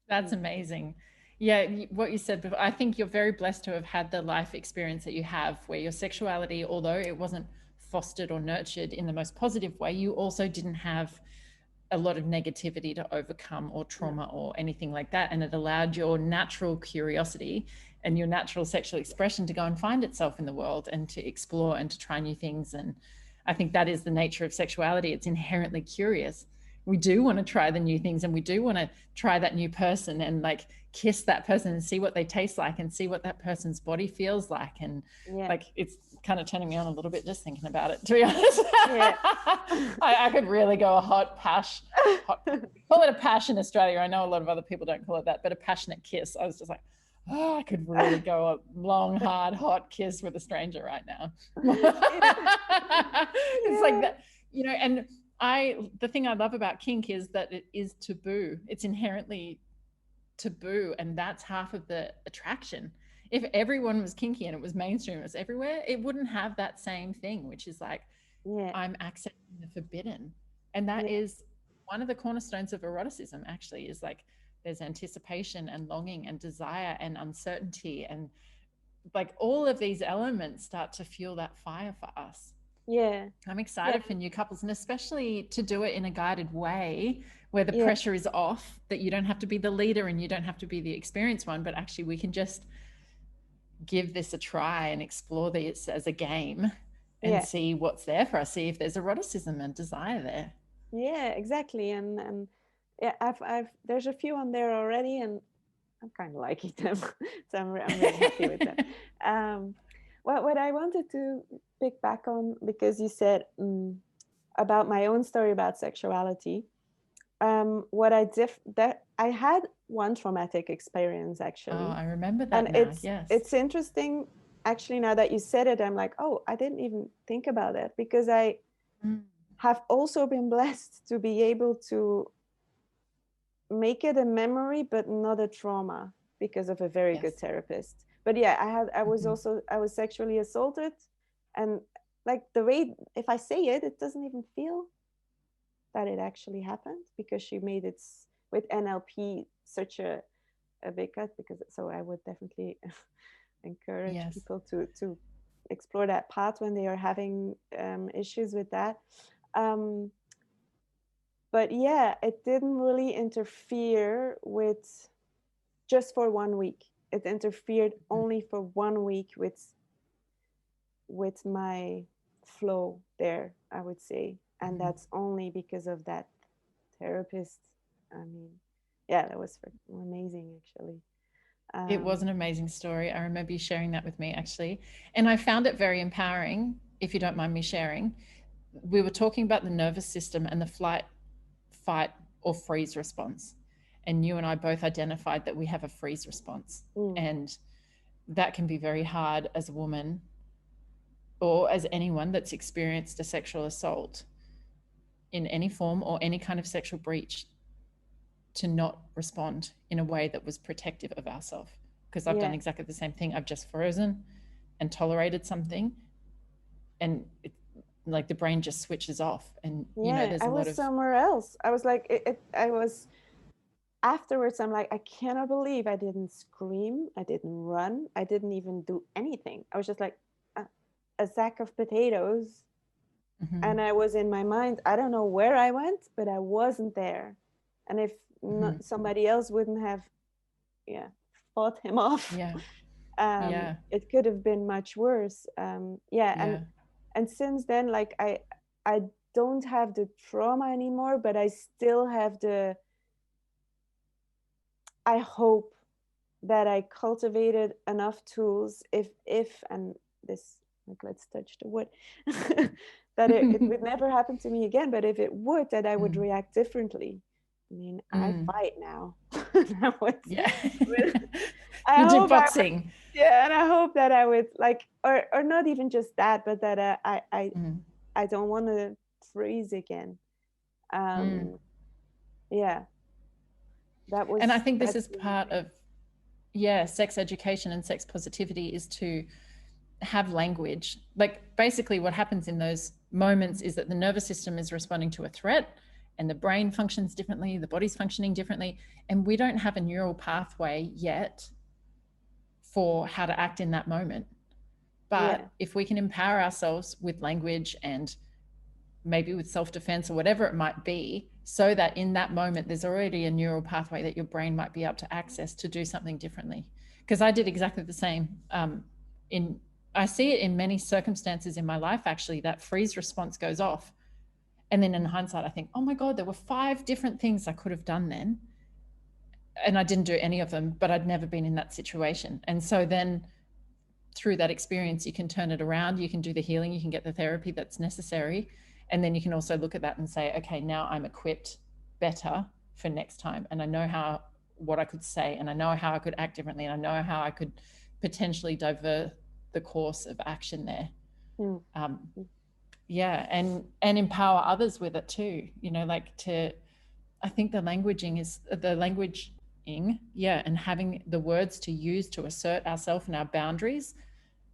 That's amazing. Yeah, what you said before, I think you're very blessed to have had the life experience that you have, where your sexuality, although it wasn't fostered or nurtured in the most positive way, you also didn't have a lot of negativity to overcome, or trauma or anything like that. And it allowed your natural curiosity and your natural sexual expression to go and find itself in the world and to explore and to try new things. And I think that is the nature of sexuality. It's inherently curious. We do want to try the new things, and we do want to try that new person and like kiss that person and see what they taste like and see what that person's body feels like. And like, it's kind of turning me on a little bit just thinking about it, to be honest. I could really go a call it a pash in Australia. I know a lot of other people don't call it that, but a passionate kiss. I was just like, oh, I could really go a long, hard, hot kiss with a stranger right now. It's like that, you know. And the thing I love about kink is that it is taboo. It's inherently taboo, and that's half of the attraction. If everyone was kinky and it was mainstream, it was everywhere, it wouldn't have that same thing, which is like, I'm accepting the forbidden. And that is one of the cornerstones of eroticism, actually, is like there's anticipation and longing and desire and uncertainty, and like all of these elements start to fuel that fire for us. I'm excited for new couples, and especially to do it in a guided way where the pressure is off, that you don't have to be the leader and you don't have to be the experienced one, but actually we can just give this a try and explore this as a game and see what's there for us, see if there's eroticism and desire there. Yeah, exactly. And I've there's a few on there already, and I'm kind of liking them. So I'm really happy with them. What I wanted to pick back on, because you said about my own story about sexuality, what I had one traumatic experience, actually. Oh, I remember that. And it's interesting, actually, now that you said it. I'm like, oh, I didn't even think about it, because I have also been blessed to be able to make it a memory but not a trauma, because of a very good therapist. But I was sexually assaulted, and like the way, if I say it, it doesn't even feel that it actually happened, because she made it with NLP such a big cut. Because so I would definitely encourage people to explore that path when they are having issues with that. But it didn't really interfere with just for 1 week. It interfered only for 1 week with my flow there, I would say. And that's only because of that therapist. I mean, that was amazing, actually. It was an amazing story. I remember you sharing that with me, actually. And I found it very empowering, if you don't mind me sharing. We were talking about the nervous system and the flight, fight, or freeze response. And you and I both identified that we have a freeze response. And that can be very hard as a woman or as anyone that's experienced a sexual assault in any form or any kind of sexual breach, to not respond in a way that was protective of ourselves. Because I've done exactly the same thing. I've just frozen and tolerated something, and like the brain just switches off. And you know, there's I a lot was of somewhere else. I was like, I was afterwards. I'm like, I cannot believe I didn't scream, I didn't run, I didn't even do anything. I was just like a sack of potatoes. And I was in my mind, I don't know where I went, but I wasn't there. And if not, somebody else wouldn't have fought him off, it could have been much worse. And since then, like I don't have the trauma anymore, but I still have I hope that I cultivated enough tools, if and this, like, let's touch the wood, that it would never happen to me again. But if it would, that I would react differently. I mean, I fight now. You do boxing. And I hope that I would, like, or not even just that, but that I don't want to freeze again. That was. And I think this is part of sex education and sex positivity, is to have language. Like, basically what happens in those moments is that the nervous system is responding to a threat, and the brain functions differently, the body's functioning differently, and we don't have a neural pathway yet for how to act in that moment. But if we can empower ourselves with language and maybe with self-defense or whatever it might be, so that in that moment there's already a neural pathway that your brain might be able to access to do something differently. Because I did exactly the same. I see it in many circumstances in my life, actually, that freeze response goes off. And then in hindsight, I think, oh my God, there were 5 different things I could have done then. And I didn't do any of them, but I'd never been in that situation. And so then through that experience, you can turn it around, you can do the healing, you can get the therapy that's necessary. And then you can also look at that and say, okay, now I'm equipped better for next time. And I know what I could say, and I know how I could act differently, and I know how I could potentially divert the course of action there. And empower others with it too. You know, like I think the languaging, and having the words to use to assert ourselves and our boundaries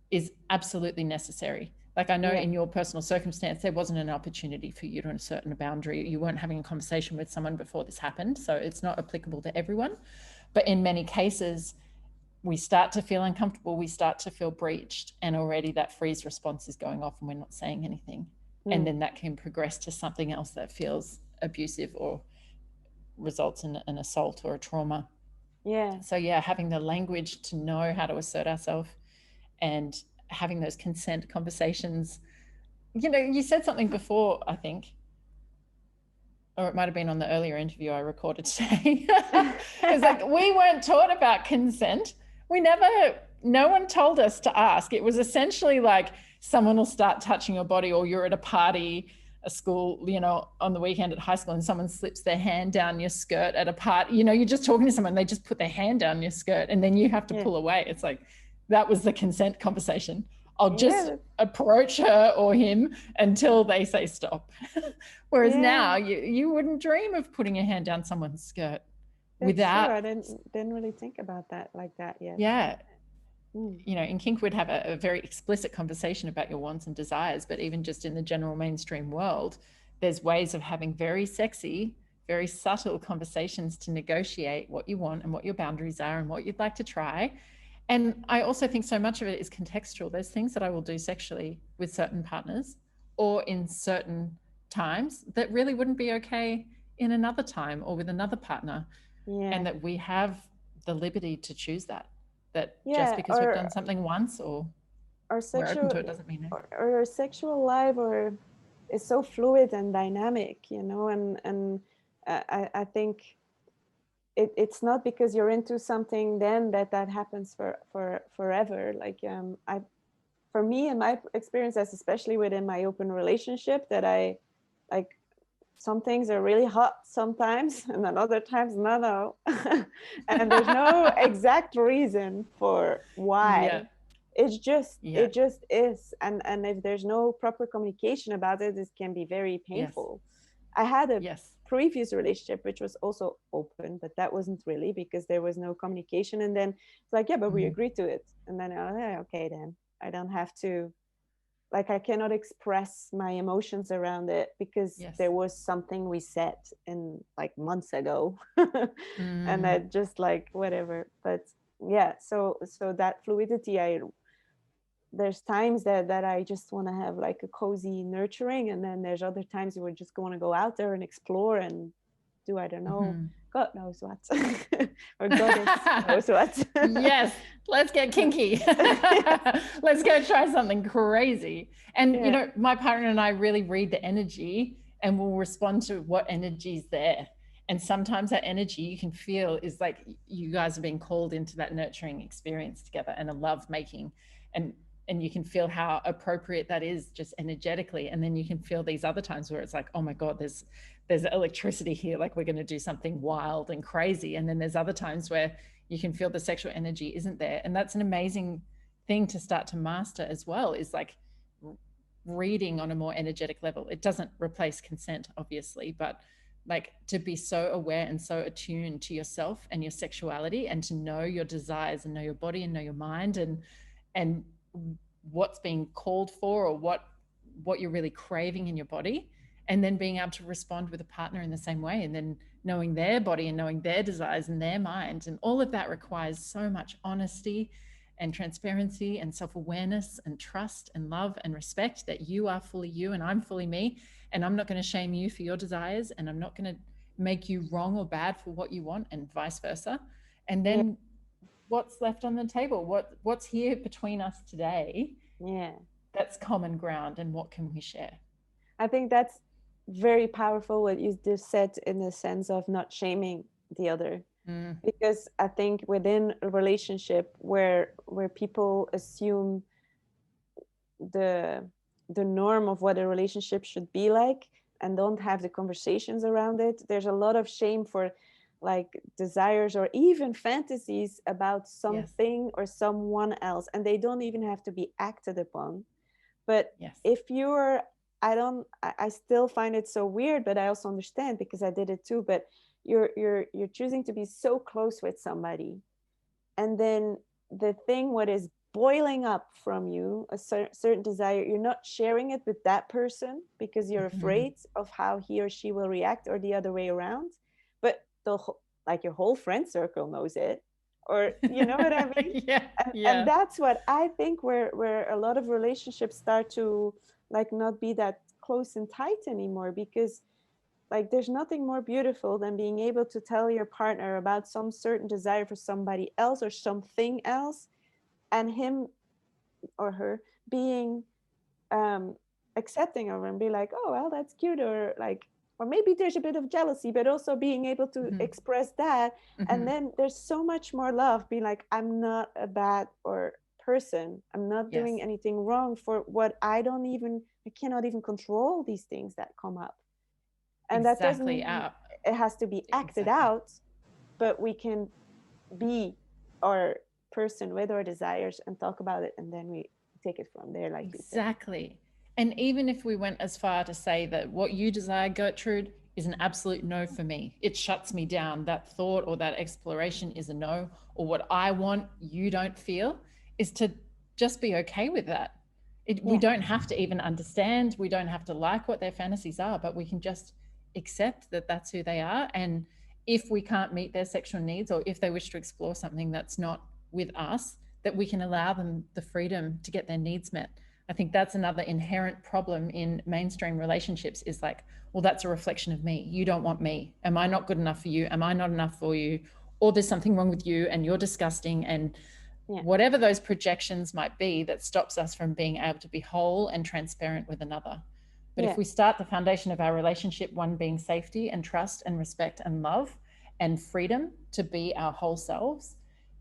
is absolutely necessary. Like, I know in your personal circumstance, there wasn't an opportunity for you to assert a boundary. You weren't having a conversation with someone before this happened. So it's not applicable to everyone. But in many cases, we start to feel uncomfortable, we start to feel breached, and already that freeze response is going off and we're not saying anything. And then that can progress to something else that feels abusive or results in an assault or a trauma. So having the language to know how to assert ourselves, and having those consent conversations. You know, you said something before, I think, or it might have been on the earlier interview I recorded today. It's like, we weren't taught about consent. No one told us to ask. It was essentially like, someone will start touching your body, or you're at a party, a school, you know, on the weekend at high school, and someone slips their hand down your skirt at a party. You know, you're just talking to someone, they just put their hand down your skirt, and then you have to pull away. It's like, that was the consent conversation. I'll just approach her or him until they say stop. Whereas now you wouldn't dream of putting your hand down someone's skirt. That's true. I didn't really think about that like that yet. You know, in kink, we'd have a very explicit conversation about your wants and desires, but even just in the general mainstream world, there's ways of having very sexy, very subtle conversations to negotiate what you want and what your boundaries are and what you'd like to try. And I also think so much of it is contextual. There's things that I will do sexually with certain partners or in certain times that really wouldn't be okay in another time or with another partner. And that we have the liberty to choose that just because we've done something once or we're open to it doesn't mean it. Or our sexual life is so fluid and dynamic, you know, and I think it's not because you're into something then that happens for forever. Like for me, in my experience, especially within my open relationship, that I like some things are really hot sometimes, and then other times no. And there's no exact reason for why. It's just it just is. And if there's no proper communication about it, this can be very painful. I had a previous relationship which was also open, but that wasn't really, because there was no communication. And then it's like, yeah, but we agreed to it. And then okay, then I don't have to, like, I cannot express my emotions around it, because there was something we said in like months ago. And I just like, whatever. But yeah, so that fluidity, there's times that I just want to have like a cozy nurturing, and then there's other times we're just going to go out there and explore and do, I don't know, God knows what. Or goddess knows what. Yes, let's get kinky. Let's go try something crazy. And you know, my partner and I really read the energy, and we'll respond to what energy is there. And sometimes that energy you can feel is like you guys are being called into that nurturing experience together, and a love making, and you can feel how appropriate that is just energetically. And then you can feel these other times where it's like, oh my God, there's electricity here, like we're going to do something wild and crazy. And then there's other times where you can feel the sexual energy isn't there. And that's an amazing thing to start to master as well, is like reading on a more energetic level. It doesn't replace consent, obviously, but like to be so aware and so attuned to yourself and your sexuality, and to know your desires and know your body and know your mind, and what's being called for, or what you're really craving in your body, and then being able to respond with a partner in the same way, and then knowing their body and knowing their desires and their mind. And all of that requires so much honesty and transparency and self-awareness and trust and love and respect that you are fully you and I'm fully me, and I'm not going to shame you for your desires, and I'm not going to make you wrong or bad for what you want, and vice versa. And then what's left on the table, what's here between us today, that's common ground, and what can we share? I think that's very powerful what you just said, in the sense of not shaming the other. Because I think within a relationship where people assume the norm of what a relationship should be like, and don't have the conversations around it, there's a lot of shame for like desires or even fantasies about something or someone else, and they don't even have to be acted upon. But if you're, I still find it so weird, but I also understand, because I did it too. But you're choosing to be so close with somebody, and then the thing what is boiling up from you, a certain desire, you're not sharing it with that person because you're afraid of how he or she will react, or the other way around. But like your whole friend circle knows it, or you know what I mean? And that's what I think where a lot of relationships start to like not be that close and tight anymore, because like there's nothing more beautiful than being able to tell your partner about some certain desire for somebody else or something else, and him or her being accepting of it, and be like, oh well, that's cute, or like, or maybe there's a bit of jealousy, but also being able to express that. And then there's so much more love, being like, I'm not a bad or person, I'm not doing anything wrong for what I cannot even control these things that come up. And that doesn't mean it has to be acted out, but we can be our person with our desires and talk about it, and then we take it from there, like exactly. And even if we went as far to say that what you desire, Gertrude, is an absolute no for me, it shuts me down, that thought or that exploration is a no, or what I want you don't feel, is to just be okay with that. We don't have to even understand, we don't have to like what their fantasies are, but we can just accept that that's who they are. And if we can't meet their sexual needs, or if they wish to explore something that's not with us, that we can allow them the freedom to get their needs met. I think that's another inherent problem in mainstream relationships, is like, well, that's a reflection of me. You don't want me. Am I not good enough for you? Am I not enough for you? Or there's something wrong with you and you're disgusting, and whatever those projections might be that stops us from being able to be whole and transparent with another. But if we start the foundation of our relationship, one being safety and trust and respect and love and freedom to be our whole selves,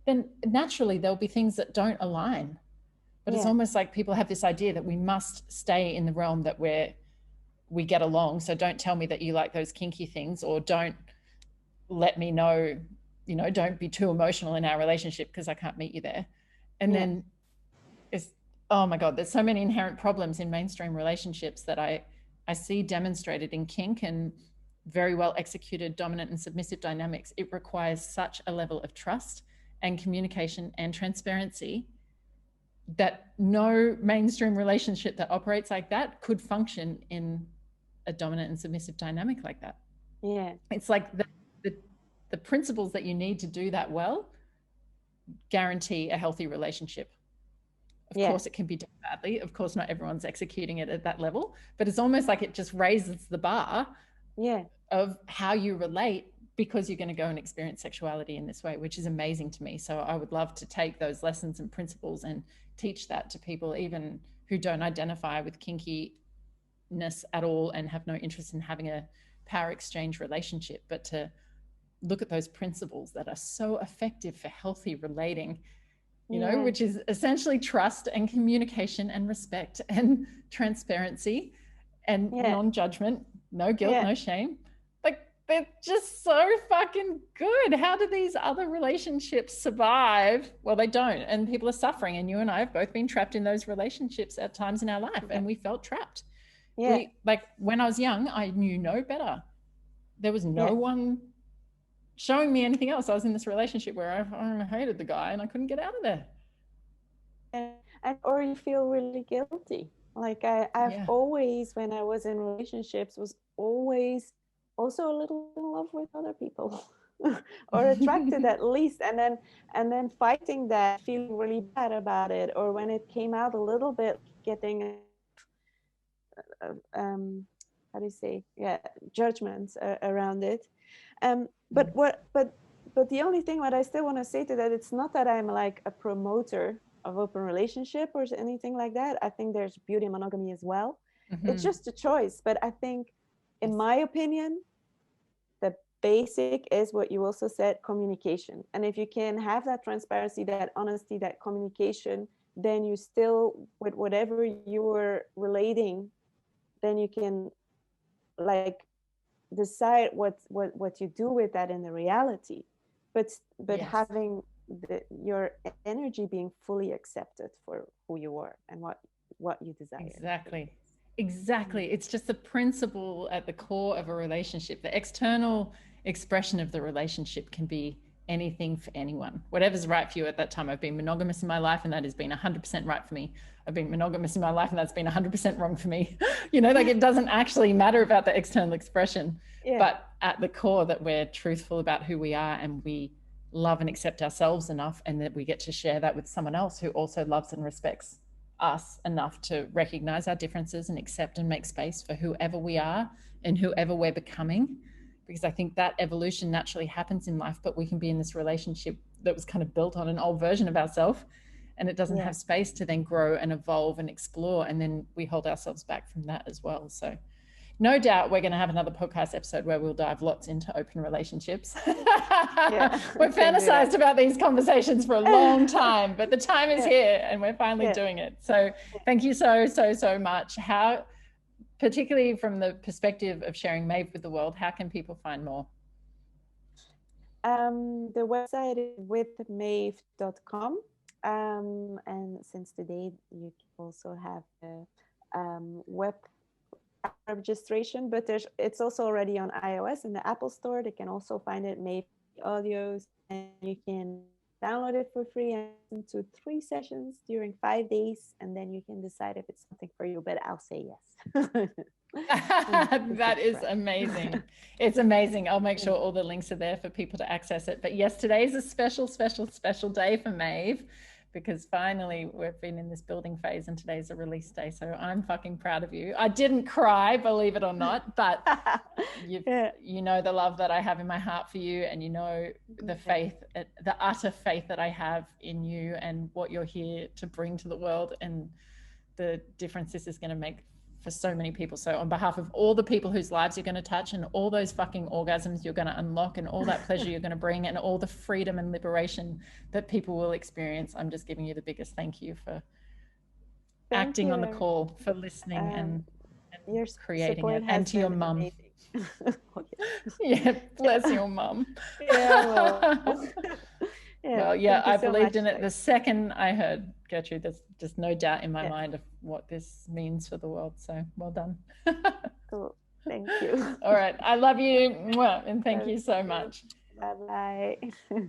then naturally there'll be things that don't align. But it's almost like people have this idea that we must stay in the realm that we're we get along. So don't tell me that you like those kinky things, or don't let me know, you know, don't be too emotional in our relationship because I can't meet you there. And then it's, oh my God, there's so many inherent problems in mainstream relationships that I see demonstrated in kink and very well executed dominant and submissive dynamics. It requires such a level of trust and communication and transparency that no mainstream relationship that operates like that could function in a dominant and submissive dynamic like that. Yeah. It's like the principles that you need to do that well guarantee a healthy relationship. Of course, it can be done badly. Of course, not everyone's executing it at that level, but it's almost like it just raises the bar of how you relate, because you're going to go and experience sexuality in this way, which is amazing to me. So I would love to take those lessons and principles and teach that to people, even who don't identify with kinkiness at all and have no interest in having a power exchange relationship, but to look at those principles that are so effective for healthy relating, you know, which is essentially trust and communication and respect and transparency and non-judgment, no guilt, no shame. Like, they're just so fucking good. How do these other relationships survive? Well, they don't, and people are suffering. And you and I have both been trapped in those relationships at times in our life, and we felt trapped. Like when I was young, I knew no better. There was no one showing me anything else. I was in this relationship where I hated the guy and I couldn't get out of there. And or you feel really guilty. Like I've always, when I was in relationships, was always also a little in love with other people or attracted at least, and then fighting that, feeling really bad about it, or when it came out a little bit, getting how do you say, judgments around it. But the only thing what I still want to say to that, it's not that I'm like a promoter of open relationship or anything like that. I think there's beauty in monogamy as well. It's just a choice. But I think, in my opinion, the basic is what you also said, communication. And if you can have that transparency, that honesty, that communication, then you still, with whatever you're relating, then you can like decide what you do with that in the reality, but having your energy being fully accepted for who you are and what you desire. Exactly. It's just the principle at the core of a relationship. The external expression of the relationship can be anything for anyone, whatever's right for you at that time. I've been monogamous in my life and that has been 100% right for me. I've been monogamous in my life and that's been 100% wrong for me. You know, like, it doesn't actually matter about the external expression, but at the core that we're truthful about who we are and we love and accept ourselves enough, and that we get to share that with someone else who also loves and respects us enough to recognize our differences and accept and make space for whoever we are and whoever we're becoming. Because I think that evolution naturally happens in life, but we can be in this relationship that was kind of built on an old version of ourselves, and it doesn't have space to then grow and evolve and explore, and then we hold ourselves back from that as well. So no doubt we're going to have another podcast episode where we'll dive lots into open relationships. We've fantasized about these conversations for a long time, but the time is here and we're finally doing it. So thank you so much. How, particularly from the perspective of sharing Maeve with the world, how can people find more? The website is withmaeve.com. And since today, you also have the web registration, but it's also already on iOS in the Apple Store. They can also find it, Maeve Audios, and you can download it for free and listen to 3 sessions during 5 days, and then you can decide if it's something for you, but I'll say yes. That is amazing. It's amazing. I'll make sure all the links are there for people to access it. But yes, today is a special day for Maeve, because finally we've been in this building phase and today's a release day. So I'm fucking proud of you. I didn't cry, believe it or not, but you know the love that I have in my heart for you, and you know the faith, the utter faith that I have in you and what you're here to bring to the world, and the difference this is going to make for so many people. So on behalf of all the people whose lives you're going to touch, and all those fucking orgasms you're going to unlock, and all that pleasure you're going to bring, and all the freedom and liberation that people will experience, I'm just giving you the biggest thank you for acting on the call, for listening and your creating support it, has and to your been mum. amazing. Yeah, bless your mum. Yeah, well, yeah, Well, yeah, thank you I so believed much. in it the second I heard Gertrude. There's just no doubt in my Yeah, mind of what this means for the world. So well done. cool. Thank you. All right. I love you. And thank Love you so you. much. Bye bye.